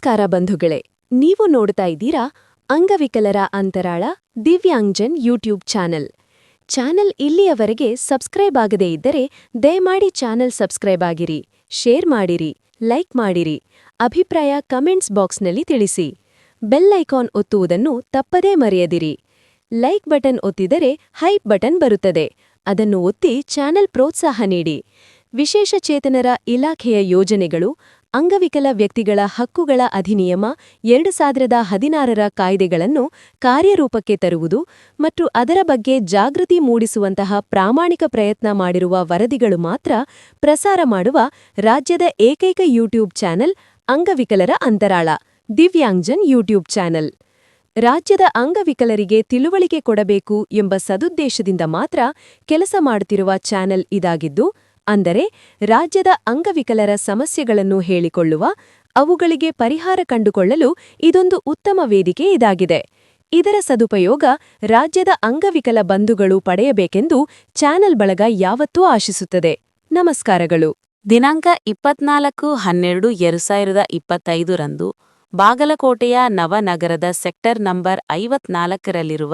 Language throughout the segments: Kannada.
ನಮಸ್ಕಾರ ಬಂಧುಗಳೇ, ನೀವು ನೋಡ್ತಾ ಇದ್ದೀರಾ ಅಂಗವಿಕಲರ ಅಂತರಾಳ ದಿವ್ಯಾಂಗ್ಜನ್ ಯೂಟ್ಯೂಬ್ ಚಾನೆಲ್ ಇಲ್ಲಿಯವರೆಗೆ ಸಬ್ಸ್ಕ್ರೈಬ್ ಆಗದೇ ಇದ್ದರೆ ದಯಮಾಡಿ ಚಾನೆಲ್ ಸಬ್ಸ್ಕ್ರೈಬ್ ಆಗಿರಿ, ಶೇರ್ ಮಾಡಿರಿ, ಲೈಕ್ ಮಾಡಿರಿ, ಅಭಿಪ್ರಾಯ ಕಮೆಂಟ್ಸ್ ಬಾಕ್ಸ್ನಲ್ಲಿ ತಿಳಿಸಿ. ಬೆಲ್ ಐಕಾನ್ ಒತ್ತುವುದನ್ನು ತಪ್ಪದೇ ಮರೆಯದಿರಿ. ಲೈಕ್ ಬಟನ್ ಒತ್ತಿದರೆ ಹೈಪ್ ಬಟನ್ ಬರುತ್ತದೆ, ಅದನ್ನು ಒತ್ತಿ ಚಾನೆಲ್ ಪ್ರೋತ್ಸಾಹ ನೀಡಿ. ವಿಶೇಷ ಚೇತನರ ಇಲಾಖೆಯ ಯೋಜನೆಗಳು, ಅಂಗವಿಕಲ ವ್ಯಕ್ತಿಗಳ ಹಕ್ಕುಗಳ ಅಧಿನಿಯಮ 2016ರ ಕಾಯ್ದೆಗಳನ್ನು ಕಾರ್ಯರೂಪಕ್ಕೆ ತರುವುದು ಮತ್ತು ಅದರ ಬಗ್ಗೆ ಜಾಗೃತಿ ಮೂಡಿಸುವಂತಹ ಪ್ರಾಮಾಣಿಕ ಪ್ರಯತ್ನ ಮಾಡಿರುವ ವರದಿಗಳು ಮಾತ್ರ ಪ್ರಸಾರ ಮಾಡುವ ರಾಜ್ಯದ ಏಕೈಕ ಯೂಟ್ಯೂಬ್ ಚಾನೆಲ್ ಅಂಗವಿಕಲರ ಅಂತರಾಳ ದಿವ್ಯಾಂಗ್ಜನ್ ಯೂಟ್ಯೂಬ್ ಚಾನೆಲ್. ರಾಜ್ಯದ ಅಂಗವಿಕಲರಿಗೆ ತಿಳುವಳಿಕೆ ಕೊಡಬೇಕು ಎಂಬ ಸದುದ್ದೇಶದಿಂದ ಮಾತ್ರ ಕೆಲಸ ಮಾಡುತ್ತಿರುವ ಚಾನೆಲ್ ಇದಾಗಿದ್ದು, ಅಂದರೆ ರಾಜ್ಯದ ಅಂಗವಿಕಲರ ಸಮಸ್ಯೆಗಳನ್ನು ಹೇಳಿಕೊಳ್ಳುವ, ಅವುಗಳಿಗೆ ಪರಿಹಾರ ಕಂಡುಕೊಳ್ಳಲು ಇದೊಂದು ಉತ್ತಮ ವೇದಿಕೆ ಇದಾಗಿದೆ. ಇದರ ಸದುಪಯೋಗ ರಾಜ್ಯದ ಅಂಗವಿಕಲ ಬಂಧುಗಳು ಪಡೆಯಬೇಕೆಂದು ಚಾನೆಲ್ ಬಳಗ ಯಾವತ್ತೂ ಆಶಿಸುತ್ತದೆ. ನಮಸ್ಕಾರಗಳು. ದಿನಾಂಕ 24/12/2025 ಬಾಗಲಕೋಟೆಯ ನವನಗರದ ಸೆಕ್ಟರ್ ನಂಬರ್ 54ರಲ್ಲಿರುವ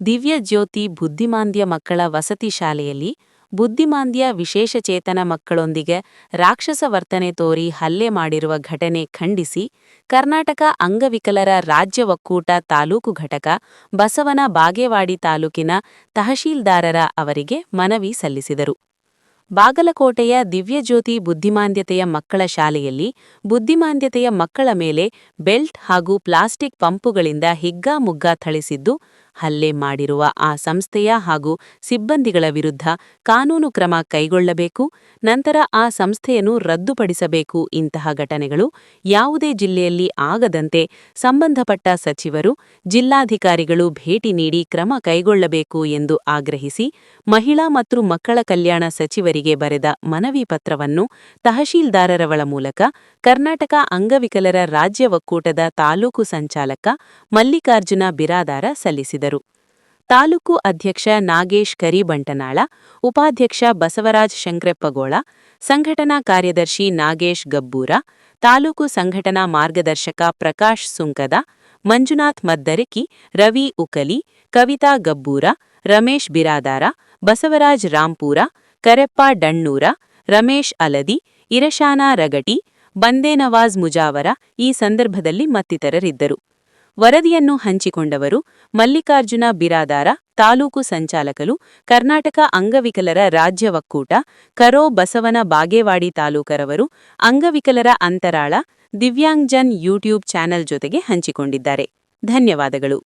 ದಿವ್ಯಜ್ಯೋತಿ ಬುದ್ಧಿಮಾಂದ್ಯ ಮಕ್ಕಳ ವಸತಿ ಶಾಲೆಯಲ್ಲಿ ಬುದ್ಧಿಮಾಂದ್ಯ ವಿಶೇಷಚೇತನ ಮಕ್ಕಳೊಂದಿಗೆ ರಾಕ್ಷಸ ವರ್ತನೆ ತೋರಿ ಹಲ್ಲೆ ಮಾಡಿರುವ ಘಟನೆ ಖಂಡಿಸಿ ಕರ್ನಾಟಕ ಅಂಗವಿಕಲರ ರಾಜ್ಯ ಒಕ್ಕೂಟ ತಾಲೂಕು ಘಟಕ ಬಸವನ ಬಾಗೇವಾಡಿ ತಾಲೂಕಿನ ತಹಶೀಲ್ದಾರರ ಅವರಿಗೆ ಮನವಿ ಸಲ್ಲಿಸಿದರು. ಬಾಗಲಕೋಟೆಯ ದಿವ್ಯಜ್ಯೋತಿ ಬುದ್ಧಿಮಾಂದ್ಯತೆಯ ಮಕ್ಕಳ ಶಾಲೆಯಲ್ಲಿ ಬುದ್ಧಿಮಾಂದ್ಯತೆಯ ಮಕ್ಕಳ ಮೇಲೆ ಬೆಲ್ಟ್ ಹಾಗೂ ಪ್ಲಾಸ್ಟಿಕ್ ಪಂಪುಗಳಿಂದ ಹಿಗ್ಗಾಮುಗ್ಗಾ ಥಳಿಸಿದ್ದು, ಹಲ್ಲೆ ಮಾಡಿರುವ ಆ ಸಂಸ್ಥೆಯ ಹಾಗೂ ಸಿಬ್ಬಂದಿಗಳ ವಿರುದ್ಧ ಕಾನೂನು ಕ್ರಮ ಕೈಗೊಳ್ಳಬೇಕು, ನಂತರ ಆ ಸಂಸ್ಥೆಯನ್ನು ರದ್ದುಪಡಿಸಬೇಕು. ಇಂತಹ ಘಟನೆಗಳು ಯಾವುದೇ ಜಿಲ್ಲೆಯಲ್ಲಿ ಆಗದಂತೆ ಸಂಬಂಧಪಟ್ಟ ಸಚಿವರು, ಜಿಲ್ಲಾಧಿಕಾರಿಗಳು ಭೇಟಿ ನೀಡಿ ಕ್ರಮ ಕೈಗೊಳ್ಳಬೇಕು ಎಂದು ಆಗ್ರಹಿಸಿ ಮಹಿಳಾ ಮತ್ತು ಮಕ್ಕಳ ಕಲ್ಯಾಣ ಸಚಿವರಿಗೆ ಬರೆದ ಮನವಿ ಪತ್ರವನ್ನು ತಹಶೀಲ್ದಾರರವಳ ಮೂಲಕ ಕರ್ನಾಟಕ ಅಂಗವಿಕಲರ ರಾಜ್ಯ ಒಕ್ಕೂಟದ ತಾಲೂಕು ಸಂಚಾಲಕ ಮಲ್ಲಿಕಾರ್ಜುನ ಬಿರಾದಾರ ಸಲ್ಲಿಸಿದರು. ತಾಲೂಕು ಅಧ್ಯಕ್ಷ ನಾಗೇಶ್ ಕರಿಬಂಟನಾಳ, ಉಪಾಧ್ಯಕ್ಷ ಬಸವರಾಜ್ ಶಂಕ್ರೆಪ್ಪಗೋಳ, ಸಂಘಟನಾ ಕಾರ್ಯದರ್ಶಿ ನಾಗೇಶ್ ಗಬ್ಬೂರ, ತಾಲೂಕು ಸಂಘಟನಾ ಮಾರ್ಗದರ್ಶಕ ಪ್ರಕಾಶ್ ಸುಂಕದ, ಮಂಜುನಾಥ್ ಮದ್ದರಕಿ, ರವಿ ಉಕಲಿ, ಕವಿತಾ ಗಬ್ಬೂರ, ರಮೇಶ್ ಬಿರಾದಾರ, ಬಸವರಾಜ್ ರಾಂಪೂರ, ಕರೆಪ್ಪ ಡಣ್ಣೂರ, ರಮೇಶ್ ಅಲದಿ, ಇರಶಾನಾ ರಗಟಿ, ಬಂದೇನವಾಜ್ ಮುಜಾವರ ಈ ಸಂದರ್ಭದಲ್ಲಿ ಮತ್ತಿತರರಿದ್ದರು. ವರದಿಯನ್ನು ಹಂಚಿಕೊಂಡವರು ಮಲ್ಲಿಕಾರ್ಜುನ ಬಿರಾದಾರ, ತಾಲೂಕು ಸಂಚಾಲಕರು, ಕರ್ನಾಟಕ ಅಂಗವಿಕಲರ ರಾಜ್ಯ ಒಕ್ಕೂಟ, ಕರೋ ಬಸವನ ಬಾಗೇವಾಡಿ ತಾಲೂಕರವರು ಅಂಗವಿಕಲರ ಅಂತರಾಳ ದಿವ್ಯಾಂಗ್ಜನ್ ಯೂಟ್ಯೂಬ್ ಚಾನೆಲ್ ಜೊತೆಗೆ ಹಂಚಿಕೊಂಡಿದ್ದಾರೆ. ಧನ್ಯವಾದಗಳು.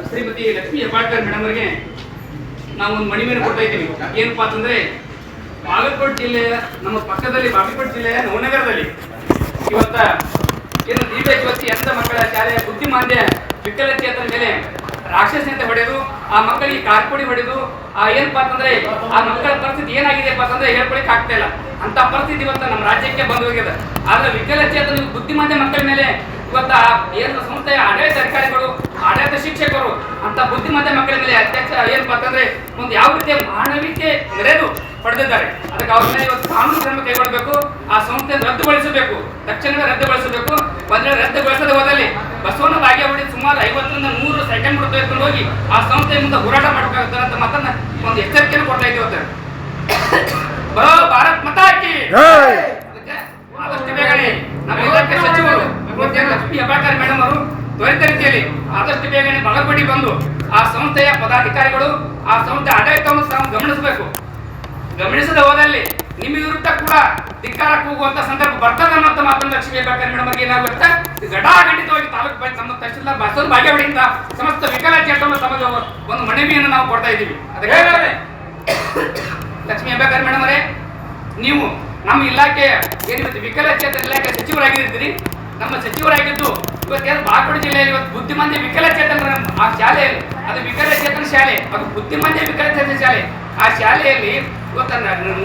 ಶ್ರೀಮತಿ ಲಕ್ಷ್ಮೀ ಹೆಬ್ಬಾಳ್ಕರ್ ಮೇಡಮ್ ಅವರಿಗೆ ನಾವು ಒಂದು ಮನವಿಯನ್ನು ಕೊಡ್ತಾ ಇದ್ದೀವಿ. ಏನಪ್ಪಾ ಅಂತಂದ್ರೆ, ಬಾಗಲಕೋಟೆ ಜಿಲ್ಲೆಯ ನಮ್ಮ ಪಕ್ಕದಲ್ಲಿ ಬಾಗಲಕೋಟೆ ಜಿಲ್ಲೆಯ ನವನಗರದಲ್ಲಿ ಇವತ್ತ ಏನು ದಿವ್ಯಜ್ಯೋತಿ ಎಂತ ಮಕ್ಕಳ ಶಾಲೆಯ ಬುದ್ಧಿಮಾಂದ್ಯ ವಿಕಲಚೇತನ ಮೇಲೆ ರಾಕ್ಷಸಂತೆ ಹೊಡೆದು ಆ ಮಕ್ಕಳಿಗೆ ಕಾರ್ಪುಡಿ ಹೊಡೆದು ಏನಪ್ಪಾ ಅಂತಂದ್ರೆ ಆ ಮಕ್ಕಳ ಪರಿಸ್ಥಿತಿ ಏನಾಗಿದೆಯಪ್ಪ ಅಂತಂದ್ರೆ ಹೇಳ್ಕೊಳಿಕ್ ಆಗ್ತಾ ಇಲ್ಲ. ಅಂತ ಪರಿಸ್ಥಿತಿ ಇವತ್ತ ನಮ್ಮ ರಾಜ್ಯಕ್ಕೆ ಬಂದು ಹೋಗಿದೆ. ಆದ್ರೆ ವಿಕಲಚೇತನ ಬುದ್ಧಿಮಾಂದ್ಯ ಮಕ್ಕಳ ಮೇಲೆ ಇವತ್ತ ಏನು ಸಂಸ್ಥೆಯ ಆಡಳಿತ ಅಧಿಕಾರಿಗಳು, ಆಡಳಿತ ಶಿಕ್ಷಕರು ಅಂತ ಬುದ್ಧಿಮಾಂದ್ಯ ಮಕ್ಕಳ ಮೇಲೆ ಅಧ್ಯಕ್ಷ ಏನಪ್ಪಾ ಅಂತಂದ್ರೆ ಒಂದು ಯಾವ ರೀತಿಯ ಮಾನವೀಯತೆ ಮೆರೆದು ಪಡೆದಿದ್ದಾರೆ. ಅದಕ್ಕೆ ಅವ್ರ ಮೇಲೆ ಇವತ್ತು ಕಾನೂನು ಕ್ರಮ ಕೈಗೊಳ್ಳಬೇಕು. ಆ ಸಂಸ್ಥೆಯನ್ನು ರದ್ದುಗೊಳಿಸಬೇಕು, ತಕ್ಷಣವೇ ರದ್ದುಗೊಳಿಸಬೇಕು. ಒಂದ್ರೆ ರದ್ದುಗೊಳಿಸದ ಹೋದಲ್ಲಿ ಬಸವನ ಬಾಗೇವಾಡಿ ಸುಮಾರು 50ರಿಂದ 100 ಸೆಕೆಂಡ್ ತೆಗೆದುಕೊಂಡು ಹೋಗಿ ಆ ಸಂಸ್ಥೆಯ ಮುಂದೆ ಹೋರಾಟ ಮಾಡಬೇಕಾಗುತ್ತದೆ ಅಂತ ಮಾತನ್ನ ಒಂದು ಎಚ್ಚರಿಕೆಯನ್ನು ಕೊಡ್ತಾ ಇದ್ದೀವಿ. ಬರೋ ಭಾರತ್ ಮಾತಾ ಕಿ ಜೈ. ಆದಷ್ಟು ಬೇಗನೆ ನಮ್ಮ ಇಲಾಖೆ ಸಚಿವರು ಲಕ್ಷ್ಮೀ ಹೆಬ್ಬಾಳ್ಕರ್ ಮೇಡಮ್ ಅವರು ತ್ವರಿತ ರೀತಿಯಲ್ಲಿ ಆದಷ್ಟು ಬೇಗನೆ ಬಾಗಲಕೋಟೆಗೆ ಬಂದು ಆ ಸಂಸ್ಥೆಯ ಪದಾಧಿಕಾರಿಗಳು ಆ ಸಂಸ್ಥೆ ಆಡಳಿತವನ್ನು ತಾವು ಗಮನಿಸದ ಹೋದಲ್ಲಿ ನಿಮ್ಮ ವಿರುದ್ಧ ಕೂಡ ಧಿಕ್ಕಾರ ಕೂಗುವಂತ ಸಂದರ್ಭ ಬರ್ತದೆ ಅನ್ನೋ ಮಾತನ್ನು ಲಕ್ಷ್ಮೀ ಹೆಬ್ಬಾಳ್ಕರ್ ಮೇಡಮ್ ಅವರಿಗೆ ಏನಾಗುತ್ತೆ, ಗಡಾಗಂಡಿತವಾಗಿ ತಾಲೂಕು ನಮ್ಮ ತಹಶೀಲ್ದಾರ್ ಬಸವನ ಬಾಗೇವಾಡಿಯಿಂದ ಸಮಸ್ತ ವಿಕಲಚೇತನ ತಮಗೆ ಒಂದು ಮನವಿಯನ್ನು ನಾವು ಕೊಡ್ತಾ ಇದ್ದೀವಿ. ಅದಕ್ಕೆ ಲಕ್ಷ್ಮೀ ಹೆಬ್ಬಾಳ್ಕರ್ ಮೇಡಮ್ ಅವರೇ, ನೀವು ನಮ್ಮ ಇಲಾಖೆ ಏನಿರುತ್ತೆ ವಿಕಲಚೇತನ ಇಲಾಖೆ ಸಚಿವರಾಗಿದ್ದೀರಿ. ನಮ್ಮ ಸಚಿವರಾಗಿದ್ದು ಇವತ್ತೇನು ಬಾಗಲಕೋಟೆ ಜಿಲ್ಲೆಯಲ್ಲಿ ಇವತ್ತು ಬುದ್ಧಿಮಾಂದ್ಯ ವಿಕಲಚೇತನ ಆ ಶಾಲೆಯಲ್ಲಿ, ಅದು ವಿಕಲಚೇತನ ಶಾಲೆ, ಅದು ಬುದ್ಧಿಮಾಂದ್ಯ ವಿಕಲಚೇತನ ಶಾಲೆ. ಆ ಶಾಲೆಯಲ್ಲಿ ಇವತ್ತು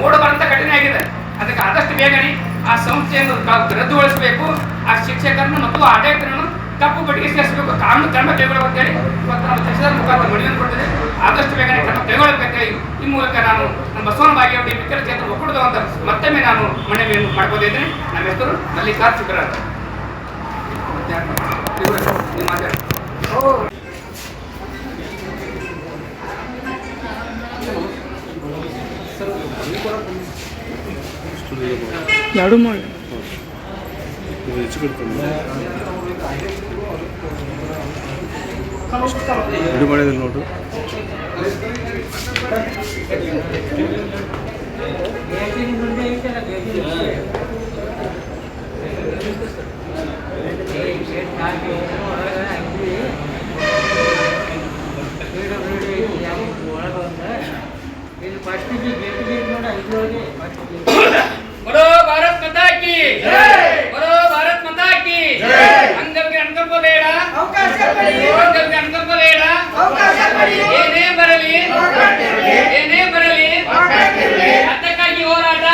ನೋಡಬಾರಂತ ಘಟನೆ ಆಗಿದೆ. ಅದಕ್ಕೆ ಆದಷ್ಟು ಬೇಗನೆ ಆ ಸಂಸ್ಥೆಯನ್ನು ರದ್ದುಗೊಳಿಸಬೇಕು. ಆ ಶಿಕ್ಷಕರನ್ನು ಮತ್ತು ಆಡಳಿತರನ್ನು ಕಪ್ಪು ಪಟ್ಟಿಗೆ ಸೇರಿಸಬೇಕು, ಕಾನೂನು ಕ್ರಮ ಕೈಗೊಳ್ಳಬೇಕಂತೇಳಿ ಇವತ್ತು ನಾವು ತಹಶೀಲ್ದಾರ್ ಮುಖಾಂತರ ಮನವಿಯನ್ನು ಕೊಡ್ತೇವೆ. ಆದಷ್ಟು ಬೇಗನೆ ಕ್ರಮ ಕೈಗೊಳ್ಳಬೇಕಂತೇಳಿ ಈ ಮೂಲಕ ನಾನು ನಮ್ಮ ಬಸವನ ಬಾಗೇವಾಡಿ ವಿಕಲಚೇತನ ಒಕ್ಕೂಟದ ಅಂತ ಮತ್ತೊಮ್ಮೆ ನಾನು ಮನವಿಯನ್ನು ಮಾಡ್ಕೋದಿದ್ದೇನೆ. ನಮ್ಮ ಹೆಸರು ಮಲ್ಲಿಕಾರ್ಜುನ ಶುಕ್ರ ಅಂತ. ನೀವು ಮಾತಾಡಿ. ಎರಡು ಮಾಡಿ ಇದು ಮಾಡಿದ್ರೆ ನೋಡು. बोलो भारत माता की बोलो भारत माता की अंगಕ್ಕೆ ಅನುಕಂಪ ಬೇಡ, ಅಂಗಕ್ಕೆ ಅನುಕಂಪ ಬೇಡ, ಏನೇ ಬರಲಿ ಏನೇ ಬರಲಿ ಅದಕ್ಕಾಗಿ ಹೋರಾಟ,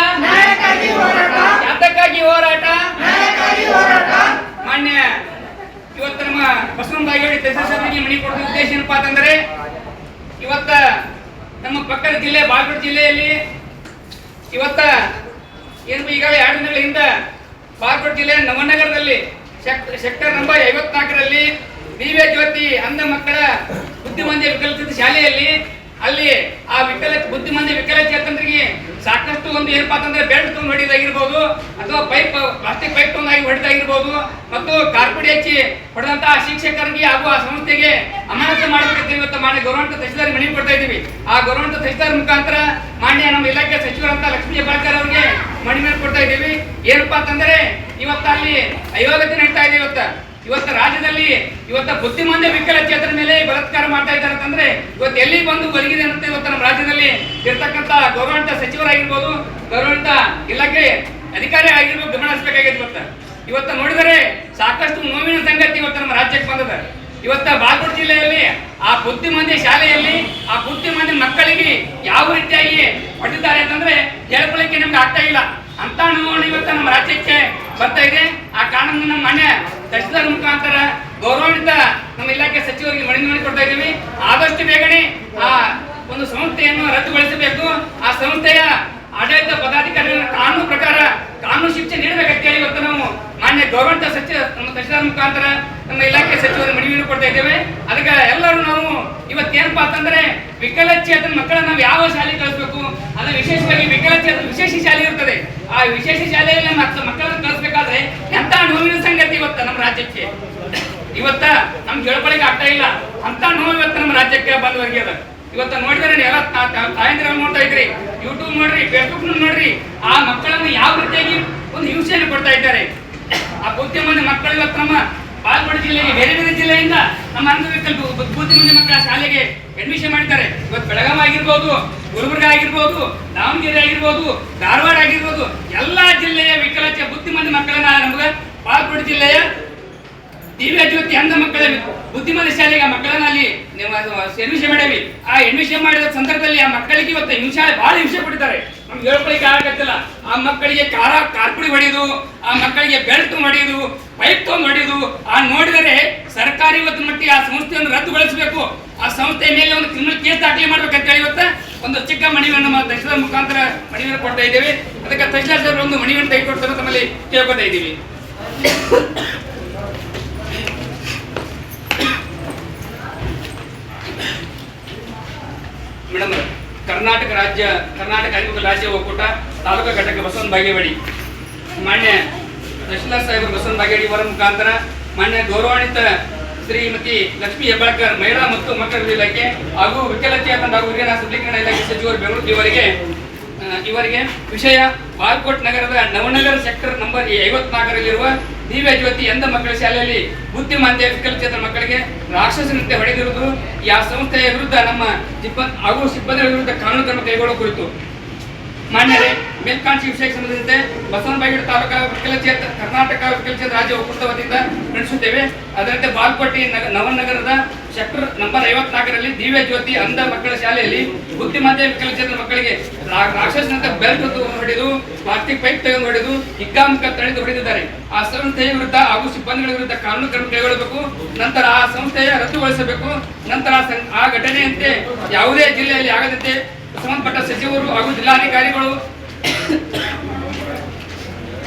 ಅದಕ್ಕಾಗಿ ಹೋರಾಟ. ಮಾನ್ಯ ಇವತ್ತು ನಮ್ಮ ಬಸವನ ಬಾಗೇವಾಡಿ ತಹಶೀಲ್ದಾರ್ಗೆ ಮನೆ ಕೊಡುವ ಉದ್ದೇಶ ಏನಪ್ಪಾ ಅಂತಂದ್ರೆ, ಇವತ್ತ ನಮ್ಮ ಪಕ್ಕದ ಜಿಲ್ಲೆ ಬಾಗಲಕೋಟೆ ಜಿಲ್ಲೆಯಲ್ಲಿ ಇವತ್ತ ಏನು ಈಗಾಗಲೇ 2 ದಿನಗಳ ಹಿಂದೆ ಬಾಗಲಕೋಟೆ ಜಿಲ್ಲೆ ನವನಗರದಲ್ಲಿ ಸೆಕ್ಟರ್ ನಂಬರ್ 54ರಲ್ಲಿ ದಿವ್ಯ ಜ್ಯೋತಿ ಅಂಧ ಮಕ್ಕಳ ಬುದ್ಧಿಮಾಂದ್ಯ ವಿಕಲಚೇತನ ಶಾಲೆಯಲ್ಲಿ ಅಲ್ಲಿ ಆ ಬುದ್ಧಿಮಾಂದ್ಯ ವಿಕಲಚೇತನರಿಗೆ ಸಾಕಷ್ಟು ಒಂದು ಏನಪ್ಪಾ ಅಂತಂದ್ರೆ ಬೆಲ್ಟ್ ತಗೊಂಡು ಹೊಡೆದಾಗಿರ್ಬೋದು, ಅಥವಾ ಪ್ಲಾಸ್ಟಿಕ್ ಪೈಪ್ ತಗೊಂಡಾಗಿ ಹೊಡೆದಾಗಿರ್ಬೋದು, ಮತ್ತು ಕಾರ್ಪೊಡಿ ಹಚ್ಚಿ ಹೊಡೆದಂತಹ ಶಿಕ್ಷಕರಿಗೆ ಹಾಗೂ ಆ ಸಂಸ್ಥೆಗೆ ಅಮಾನತು ಮಾಡಬೇಕಂತ ಇವತ್ತು ಮಾನ್ಯ ಗೌರವಾನ್ವಿತ ತಹಶೀಲ್ದಾರ್ ಮನವಿ ಕೊಡ್ತಾ ಇದ್ದೀವಿ. ಆ ಗೌರವಾನ್ವಿತ ತಹಶೀಲ್ದಾರ್ ಮುಖಾಂತರ ಮಾನ್ಯ ನಮ್ಮ ಇಲಾಖೆ ಸಚಿವರಂತ ಲಕ್ಷ್ಮೀ ಹೆಬ್ಬಾಳ್ಕರ್ ಅವರಿಗೆ ಮನವಿ ಕೊಡ್ತಾ ಇದ್ದೀವಿ. ಏನಪ್ಪಾ ಅಂತಂದ್ರೆ ಇವತ್ತು ಅಲ್ಲಿ ಅಯೋಗ್ಯತೆ ನಡೀತಾ ಇದೆ. ಇವತ್ತು ರಾಜ್ಯದಲ್ಲಿ ಇವತ್ತು ಬುದ್ಧಿಮಾಂದ್ಯ ವಿಕಲಚೇತನ ಮೇಲೆ ಬಲಾತ್ಕಾರ ಮಾಡ್ತಾ ಇದ್ದಾರೆ ಅಂತಂದ್ರೆ ಇವತ್ತು ಎಲ್ಲಿ ಬಂದು ಒದಗಿದೆ ಅಂತ ಇವತ್ತು ನಮ್ಮ ರಾಜ್ಯದಲ್ಲಿ ಇರ್ತಕ್ಕಂಥ ಗೌರವಾನ್ವಿತ ಸಚಿವರಾಗಿರ್ಬೋದು, ಗೌರವಾನ್ವಿತ ಇಲಾಖೆ ಅಧಿಕಾರಿ ಆಗಿರ್ಬೋದು ಗಮನ ಹರಿಸಬೇಕಾಗಿದೆ. ಇವತ್ತು ನೋಡಿದರೆ ಸಾಕಷ್ಟು ನೋವಿನ ಸಂಗತಿ ಇವತ್ತು ನಮ್ಮ ರಾಜ್ಯಕ್ಕೆ ಬಂದದ. ಇವತ್ತ ಬಾಗಲಕೋಟೆ ಜಿಲ್ಲೆಯಲ್ಲಿ ಆ ಬುದ್ಧಿಮಾಂದ್ಯ ಶಾಲೆಯಲ್ಲಿ ಆ ಬುದ್ಧಿಮಾಂದ್ಯ ಮಕ್ಕಳಿಗೆ ಯಾವ ರೀತಿಯಾಗಿ ಹೊಡೆದಿದ್ದಾರೆ ಅಂತಂದ್ರೆ ಹೇಳ್ಕೊಳ್ಳಿಕ್ಕೆ ನಮ್ಗೆ ಆಗ್ತಾ ಇಲ್ಲ. ಅಂತ ನೋವು ಇವತ್ತು ನಮ್ಮ ರಾಜ್ಯಕ್ಕೆ ಬರ್ತಾ ಇದೆ. ಆ ಕಾರಣದಿಂದ ನಮ್ಮ ಮಾನ್ಯ ತಹಶೀಲ್ದಾರ್ ಮುಖಾಂತರ ಗೌರವಾನ್ವಿತ ನಮ್ಮ ಇಲಾಖೆ ಸಚಿವರಿಗೆ ಮನವಿ ಕೊಡ್ತಾ ಇದ್ದೀವಿ. ಆದಷ್ಟು ಬೇಗನೆ ಆ ಒಂದು ಸಂಸ್ಥೆಯನ್ನು ರದ್ದುಗೊಳಿಸಬೇಕು. ಆ ಸಂಸ್ಥೆಯ ಆಡಳಿತ ಪದಾಧಿಕಾರಿಗಳ ಕಾನೂನು ಪ್ರಕಾರ ಕಾನೂನು ಶಿಕ್ಷೆ ನೀಡಬೇಕಂತ ಹೇಳಿ ಇವತ್ತು ನಾವು ಮಾನ್ಯ ಗೌರವಾನ್ವಿತ ನಮ್ಮ ತಹಶೀಲ್ದಾರ್ ಮುಖಾಂತರ ನಮ್ಮ ಇಲಾಖೆ ಸಚಿವರು ಮನವಿಯನ್ನು ಕೊಡ್ತಾ ಇದ್ದೇವೆ. ಅದಕ್ಕೆ ಎಲ್ಲರೂ ನಾವು ಇವತ್ತೇನಪ್ಪಾ ಅಂತಂದ್ರೆ ವಿಕಲಚೇತನ ಮಕ್ಕಳನ್ನ ನಾವು ಯಾವ ಶಾಲೆಗೆ ಕಳಿಸ್ಬೇಕು, ಅದು ವಿಶೇಷವಾಗಿ ವಿಕಲಚೇತನ ವಿಶೇಷ ಶಾಲೆ ಇರ್ತದೆ. ಆ ವಿಶೇಷ ಶಾಲೆಯಲ್ಲಿ ಮಕ್ಕಳನ್ನು ಕಳಿಸ್ಬೇಕಾದ್ರೆ ಎಂತ ನೋವಿನ ಸಂಗತಿ ಇವತ್ತು ನಮ್ಮ ರಾಜ್ಯಕ್ಕೆ ಇವತ್ತ ನಮ್ಗೆ ಹೇಳ್ಕೊಳಕ್ಕೆ ಆಗ್ತಾ ಇಲ್ಲ. ಅಂತ ನೋವು ಇವತ್ತು ನಮ್ಮ ರಾಜ್ಯಕ್ಕೆ ಬಂದವರಿಗೆ ಅದ. ಇವತ್ತು ನೋಡಿದ್ರೆ ಎಲ್ಲ ತಾಯಂದಿರಲ್ಲಿ ನೋಡ್ತಾ ಇದ್ರಿ, ಯೂಟ್ಯೂಬ್ ನೋಡ್ರಿ, ಫೇಸ್ಬುಕ್ ನೋಡ್ರಿ, ಆ ಮಕ್ಕಳನ್ನು ಯಾವ ರೀತಿಯಾಗಿ ಒಂದು ಹಿಂಸೆಯನ್ನು ಕೊಡ್ತಾ ಇದ್ದಾರೆ. ಆ ಬುದ್ಧಿಮಾಂದ್ಯ ಮಕ್ಕಳು ಇವತ್ತು ನಮ್ಮ ಬಾಗಲಕೋಟೆ ಜಿಲ್ಲೆಗೆ ಬೇರೆ ಬೇರೆ ಜಿಲ್ಲೆಯಿಂದ ನಮ್ಮ ಅಂಗವಿಕಲ ಬುದ್ಧಿಮಾಂದ್ಯ ಮಕ್ಕಳ ಶಾಲೆಗೆ ಅಡ್ಮಿಷನ್ ಮಾಡಿದ್ದಾರೆ. ಇವತ್ತು ಬೆಳಗಾವಿ ಆಗಿರ್ಬೋದು, ಗುಲ್ಬರ್ಗ ಆಗಿರ್ಬೋದು, ದಾವಣಗೆರೆ ಆಗಿರ್ಬೋದು, ಧಾರವಾಡ ಆಗಿರ್ಬೋದು, ಎಲ್ಲಾ ಜಿಲ್ಲೆಯ ಬುದ್ಧಿಮಾಂದ್ಯ ಮಕ್ಕಳನ್ನ ನಮ್ಗೆ ಬಾಗಲಕೋಟೆ ಜಿಲ್ಲೆಯ ದಿವ್ಯ ಜ್ಯೋತಿ ಅಂಧ ಮಕ್ಕಳ ಬುದ್ಧಿಮಾಂದ್ಯ ಶಾಲೆಗೆ ಮಕ್ಕಳನ್ನ ಅಲ್ಲಿ ಅಡ್ಮಿಷನ್ ಮಾಡೇವಿ. ಆ ಅಡ್ಮಿಷನ್ ಮಾಡಿದ ಸಂದರ್ಭದಲ್ಲಿ ಆ ಮಕ್ಕಳಿಗೆ ಇವತ್ತು ಬಹಳ ಹಿಂಸೆ ಕೊಟ್ಟಿದ್ದಾರೆ. ನಮ್ಗೆ ಹೇಳ್ಕೊಳ್ಳಿಕ್ಕೆ ಆಗತ್ತಿಲ್ಲ. ಆ ಮಕ್ಕಳಿಗೆ ಕಾರ್ಪುಡಿ ಹೊಡೆಯುದು, ಆ ಮಕ್ಕಳಿಗೆ ಬೆಲ್ಟ್ ಹೊಡೆಯುದು, ಪೈಪ್ ತಗೊಂಡು ಹೊಡೆಯುದು. ಆ ನೋಡಿದರೆ ಸರ್ಕಾರಿ ಇವತ್ತು ಮಟ್ಟಿಗೆ ಆ ಸಂಸ್ಥೆಯನ್ನು ರದ್ದುಗೊಳಿಸಬೇಕು. ಆ ಸಂಸ್ಥೆ ಮೇಲೆ ಒಂದು ಕ್ರಿಮಿನಲ್ ಕೇಸ್ ದಾಖಲೆ ಮಾಡ್ಬೇಕಂತ ಹೇಳಿ ಇವತ್ತು ಒಂದು ಚಿಕ್ಕ ಮನವಿಯನ್ನು ನಮ್ಮ ತಹಶೀಲ್ದಾರ್ ಮುಖಾಂತರ ಮನವಿಯನ್ನು ಕೊಡ್ತಾ ಇದ್ದೇವೆ. ಅದಕ್ಕೆ ತಹಶೀಲ್ದಾರ್ ಸರ್ ಒಂದು ಮನವಿಯನ್ನು ತೆಗೆದುಕೊಡ್ತಾರೆ ತಮ್ಮಲ್ಲಿ ಕೇಳ್ಕೊತಾ ಇದ್ದೀವಿ. ಮೇಡಮ್, ಕರ್ನಾಟಕ ಅಂಗವಿಕಲ ರಾಜ್ಯ ಒಕ್ಕೂಟ ತಾಲೂಕಾ ಘಟಕ ಬಸವನ ಬಾಗೇವಾಡಿ ಮಾನ್ಯ ತಹಶೀಲ್ದಾರ್ ಸಾಹೇಬರು ಬಸವನ ಬಾಗೇವಾಡಿ ಅವರ ಮುಖಾಂತರ ಮಾನ್ಯ ಗೌರವಾನ್ವಿತ ಶ್ರೀಮತಿ ಲಕ್ಷ್ಮೀ ಹೆಬ್ಬಾಳ್ಕರ್ ಮಹಿಳಾ ಮತ್ತು ಮಕ್ಕಳ ಇಲಾಖೆ ಹಾಗೂ ವಿಕಲಚೇತನ ಹಾಗೂ ಹಿರಿಯ ಸಬಲೀಕರಣ ಇಲಾಖೆ ಸಚಿವರು ಬೆಂಗಳೂರು ಇವರಿಗೆ ವಿಷಯ ಬಾಗಲಕೋಟೆ ನಗರದ ನವನಗರ ಸೆಕ್ಟರ್ ನಂಬರ್ 54ರಲ್ಲಿರುವ ದಿವ್ಯ ಜ್ಯೋತಿ ಅಂಧ ಮಕ್ಕಳ ಶಾಲೆಯಲ್ಲಿ ಬುದ್ಧಿಮಾಂದ್ಯ ವಿಕಲಚೇತನ ಮಕ್ಕಳಿಗೆ ರಾಕ್ಷಸನಂತೆ ಹೊಡೆದಿರುವುದು ಆ ಸಂಸ್ಥೆಯ ವಿರುದ್ಧ ನಮ್ಮ ಹಾಗೂ ಸಿಬ್ಬಂದಿಗಳ ವಿರುದ್ಧ ಕಾನೂನು ಕ್ರಮ ಕೈಗೊಳ್ಳುವ ಕುರಿತು ಮಾನ್ಯರೇ, ಮೇಲ್ಕಾಂಕ್ಷಿ ವಿಷಯಕ್ಕೆ ಸಂಬಂಧಿಸಿದಂತೆ ಬಸವನಬಾಗೇವಾಡಿ ತಾಲೂಕಾ ವಿಕಲಚೇತನ ಕರ್ನಾಟಕ ವಿಕಲಚೇತನ ರಾಜ್ಯ ಒಕ್ಕೂಟದ ವತಿಯಿಂದ ನಡೆಸುತ್ತೇವೆ. ಅದರಂತೆ ಬಾಲ್ಕೋಟೆ ನವನಗರದ ಸೆಕ್ಟರ್ ನಂಬರ್ 54ರಲ್ಲಿ ದಿವ್ಯ ಜ್ಯೋತಿ ಅಂಧ ಮಕ್ಕಳ ಶಾಲೆಯಲ್ಲಿ ಬುದ್ಧಿಮಾಂದ್ಯ ವಿಕಲಚೇತನ ಮಕ್ಕಳಿಗೆ ರಾಕ್ಷಸನಂತೆ ಬೆಲ್ಟ್ ಹೊಡೆದು, ಪ್ಲಾಸ್ಟಿಕ್ ಪೈಪ್ ತೆಗೆದು ಹೊಡೆದು, ಹಿಗ್ಗಾಮುಖ ತಡೆದು ಹೊಡೆದಿದ್ದಾರೆ. ಆ ಸಂಸ್ಥೆಯ ವಿರುದ್ಧ ಹಾಗೂ ಸಿಬ್ಬಂದಿಗಳ ವಿರುದ್ಧ ಕಾನೂನು ಕ್ರಮ ಕೈಗೊಳ್ಳಬೇಕು. ನಂತರ ಆ ಸಂಸ್ಥೆಯ ರದ್ದುಗೊಳಿಸಬೇಕು. ನಂತರ ಆ ಘಟನೆಯಂತೆ ಯಾವುದೇ ಜಿಲ್ಲೆಯಲ್ಲಿ ಆಗದಂತೆ ಸಂಬಂಧಪಟ್ಟ ಸಚಿವರು ಹಾಗೂ ಜಿಲ್ಲಾಧಿಕಾರಿಗಳು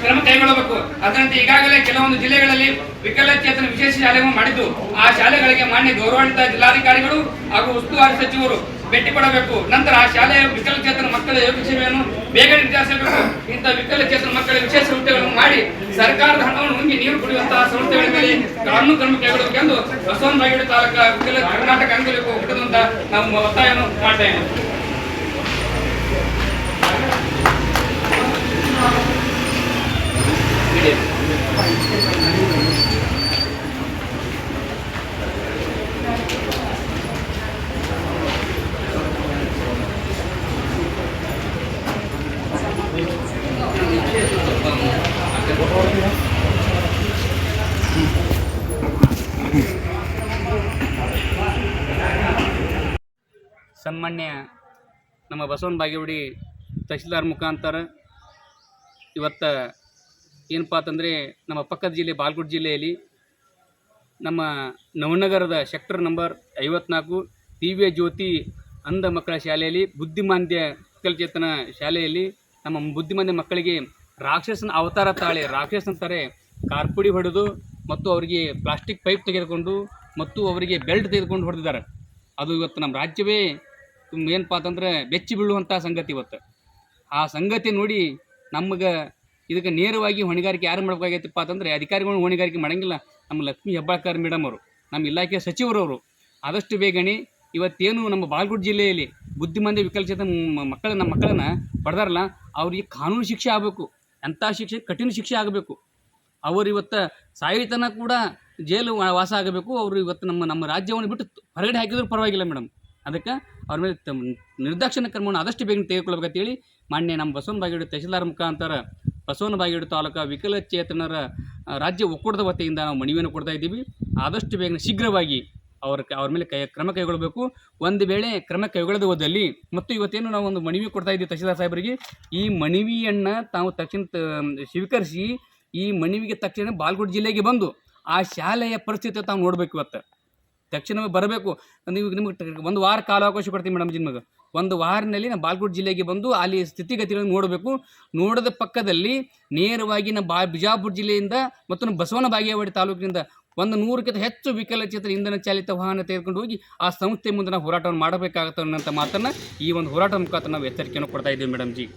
ಕ್ರಮ ಕೈಗೊಳ್ಳಬೇಕು. ಅದರಂತೆ ಈಗಾಗಲೇ ಕೆಲವೊಂದು ಜಿಲ್ಲೆಗಳಲ್ಲಿ ವಿಕಲಚೇತನ ವಿಶೇಷ ಶಾಲೆಗಳನ್ನು ಮಾಡಿದ್ದು, ಆ ಶಾಲೆಗಳಿಗೆ ಮಾನ್ಯ ಗೌರವಾನ್ವಿತ ಜಿಲ್ಲಾಧಿಕಾರಿಗಳು ಹಾಗೂ ಉಸ್ತುವಾರಿ ಸಚಿವರು ಭೇಟಿ ಕೊಡಬೇಕು. ನಂತರ ಆ ಶಾಲೆಯ ವಿಕಲಚೇತನ ಮಕ್ಕಳ ಯೋಗ್ಯ ಸೇವೆಯನ್ನು ಬೇಗ ನಿರ್ಧರಿಸಬೇಕು. ಇಂಥ ವಿಕಲಚೇತನ ಮಕ್ಕಳ ವಿಶೇಷ ಸಂಸ್ಥೆಗಳನ್ನು ಮಾಡಿ ಸರ್ಕಾರದ ಹಣವನ್ನು ನುಂಗಿ ನೀರು ಕುಡಿಯುವಂತಹ ಸಂಸ್ಥೆಗಳ ಮೇಲೆ ಕಾನೂನು ಕ್ರಮ ಕೈಗೊಳ್ಳಬೇಕೆಂದು ಬಸವನಬಾಗೇವಾಡಿ ತಾಲೂಕಾ ಕರ್ನಾಟಕ ಅಂಗವಿಕಲ ಒಕ್ಕೂಟದಿಂದ ನಾವು ಒತ್ತಾಯವನ್ನು ಮಾಡ್ತಾ ಇದ್ದೇವೆ. ಸನ್ಮಾನ್ಯ ನಮ್ಮ ಬಸವನಬಾಗೇವಾಡಿ ತಹಶೀಲ್ದಾರ್ ಮುಖಾಂತರ ಇವತ್ತು ಏನಪ್ಪ ಅಂತಂದರೆ ನಮ್ಮ ಪಕ್ಕದ ಜಿಲ್ಲೆ ಬಾಗಲಕೋಟೆ ಜಿಲ್ಲೆಯಲ್ಲಿ ನಮ್ಮ ನವನಗರದ ಸೆಕ್ಟರ್ ನಂಬರ್ 54 ದಿವ್ಯ ಜ್ಯೋತಿ ಅಂಧ ಮಕ್ಕಳ ಶಾಲೆಯಲ್ಲಿ ಬುದ್ಧಿಮಾಂದ್ಯ ವಿಕಲಚೇತನ ಶಾಲೆಯಲ್ಲಿ ನಮ್ಮ ಬುದ್ಧಿಮಾಂದ್ಯ ಮಕ್ಕಳಿಗೆ ರಾಕ್ಷಸನ ಅವತಾರ ತಾಳಿ ರಾಕ್ಷಸಂತಾರೆ ಕಾರ್ಪುಡಿ ಹೊಡೆದು ಮತ್ತು ಅವರಿಗೆ ಪ್ಲಾಸ್ಟಿಕ್ ಪೈಪ್ ತೆಗೆದುಕೊಂಡು ಮತ್ತು ಅವರಿಗೆ ಬೆಲ್ಟ್ ತೆಗೆದುಕೊಂಡು ಹೊಡೆದಿದ್ದಾರೆ. ಅದು ಇವತ್ತು ನಮ್ಮ ರಾಜ್ಯವೇ ಏನಪ್ಪ ಅಂತಂದ್ರೆ ಬೆಚ್ಚಿ ಬೀಳುವಂಥ ಸಂಗತಿ. ಇವತ್ತು ಆ ಸಂಗತಿ ನೋಡಿ ನಮಗೆ ಇದಕ್ಕೆ ನೇರವಾಗಿ ಹೊಣೆಗಾರಿಕೆ ಯಾರು ಮಾಡಬೇಕಾಗೈತಪ್ಪ ಅಂತಂದರೆ ಅಧಿಕಾರಿಗಳು ಹೊಣೆಗಾರಿಕೆ ಮಾಡೋಂಗಿಲ್ಲ. ನಮ್ಮ ಲಕ್ಷ್ಮೀ ಹೆಬ್ಬಾಳ್ಕರ್ ಮೇಡಮ್ ಅವರು, ನಮ್ಮ ಇಲಾಖೆಯ ಸಚಿವರವರು ಆದಷ್ಟು ಬೇಗನೆ ಇವತ್ತೇನು ನಮ್ಮ ಬಾಗಲಕೋಟೆ ಜಿಲ್ಲೆಯಲ್ಲಿ ಬುದ್ಧಿಮಾಂದ್ಯ ವಿಕಲಚೇತನ ನಮ್ಮ ಮಕ್ಕಳನ್ನು ಪಡೆದಾರಲ್ಲ, ಅವ್ರಿಗೆ ಕಾನೂನು ಶಿಕ್ಷೆ ಆಗಬೇಕು. ಅಂಥ ಶಿಕ್ಷೆ ಕಠಿಣ ಶಿಕ್ಷೆ ಆಗಬೇಕು. ಅವರು ಇವತ್ತು ಸಾಯಿತನ ಕೂಡ ಜೈಲು ವಾಸ ಆಗಬೇಕು. ಅವರು ಇವತ್ತು ನಮ್ಮ ರಾಜ್ಯವನ್ನು ಬಿಟ್ಟು ಹೊರಗಡೆ ಹಾಕಿದ್ರು ಪರವಾಗಿಲ್ಲ ಮೇಡಮ್. ಅದಕ್ಕೆ ಅವ್ರ ಮೇಲೆ ನಿರ್ದಾಕ್ಷಿಣ್ಯ ಕ್ರಮವನ್ನು ಆದಷ್ಟು ಬೇಗ ತೆಗೆದುಕೊಳ್ಬೇಕಂತೇಳಿ ಮಾನ್ಯ ನಮ್ಮ ಬಸವನಬಾಗೇವಾಡಿ ತಹಶೀಲ್ದಾರ್ ಮುಖಾಂತರ ಬಸವನಬಾಗೇವಾಡಿ ತಾಲೂಕಾ ವಿಕಲಚೇತನರ ರಾಜ್ಯ ಒಕ್ಕೂಟದ ವತಿಯಿಂದ ನಾವು ಮನವಿಯನ್ನು ಕೊಡ್ತಾ ಇದ್ದೀವಿ. ಆದಷ್ಟು ಬೇಗ ಶೀಘ್ರವಾಗಿ ಅವ್ರ ಮೇಲೆ ಕ್ರಮ ಕೈಗೊಳ್ಳಬೇಕು. ಒಂದು ವೇಳೆ ಕ್ರಮ ಕೈಗೊಳ್ಳದ ಹೋದಲ್ಲಿ ಮತ್ತು ಇವತ್ತೇನು ನಾವು ಒಂದು ಮನವಿ ಕೊಡ್ತಾ ಇದ್ದೀವಿ ತಹಶೀಲ್ದಾರ್ ಸಾಹೇಬರಿಗೆ, ಈ ಮನವಿಯನ್ನು ತಾವು ತಕ್ಷಣ ಸ್ವೀಕರಿಸಿ ಈ ಮನವಿಗೆ ತಕ್ಷಣ ಬಾಗಲಕೋಟೆ ಜಿಲ್ಲೆಗೆ ಬಂದು ಆ ಶಾಲೆಯ ಪರಿಸ್ಥಿತಿ ತಾವು ನೋಡಬೇಕು. ಇವತ್ತು ತಕ್ಷಣವೇ ಬರಬೇಕು. ನಿಮಗೆ ಒಂದು ವಾರ ಕಾಲಾವಕಾಶ ಕೊಡ್ತೀವಿ ಮೇಡಮ್. ನಿಮಗೆ ಒಂದು ವಾರದಲ್ಲಿ ನಾವು ಬಾಗಲಕೋಟೆ ಜಿಲ್ಲೆಗೆ ಬಂದು ಅಲ್ಲಿ ಸ್ಥಿತಿಗತಿಗಳನ್ನು ನೋಡಬೇಕು. ನೋಡದ ಪಕ್ಕದಲ್ಲಿ ನೇರವಾಗಿ ನಮ್ಮ ಬಿಜಾಪುರ ಜಿಲ್ಲೆಯಿಂದ ಮತ್ತು ನಮ್ಮ ಬಸವನಬಾಗೇವಾಡಿ ತಾಲೂಕಿನಿಂದ 100ಕ್ಕಿಂತ ಹೆಚ್ಚು ವಿಕಲಚೇತನ ಇಂಧನ ಚಾಲಿತ ವಾಹನ ತೆಗೆದುಕೊಂಡು ಹೋಗಿ ಆ ಸಂಸ್ಥೆ ಮುಂದೆ ನಾವು ಹೋರಾಟವನ್ನು ಮಾಡಬೇಕಾಗುತ್ತೆ ಅನ್ನೋಂಥ ಮಾತನ್ನು ಈ ಒಂದು ಹೋರಾಟದ ಮುಖಾಂತರ ನಾವು ಎಚ್ಚರಿಕೆಯನ್ನು ಕೊಡ್ತಾ ಇದ್ದೀವಿ ಮೇಡಮ್ ಜಿ.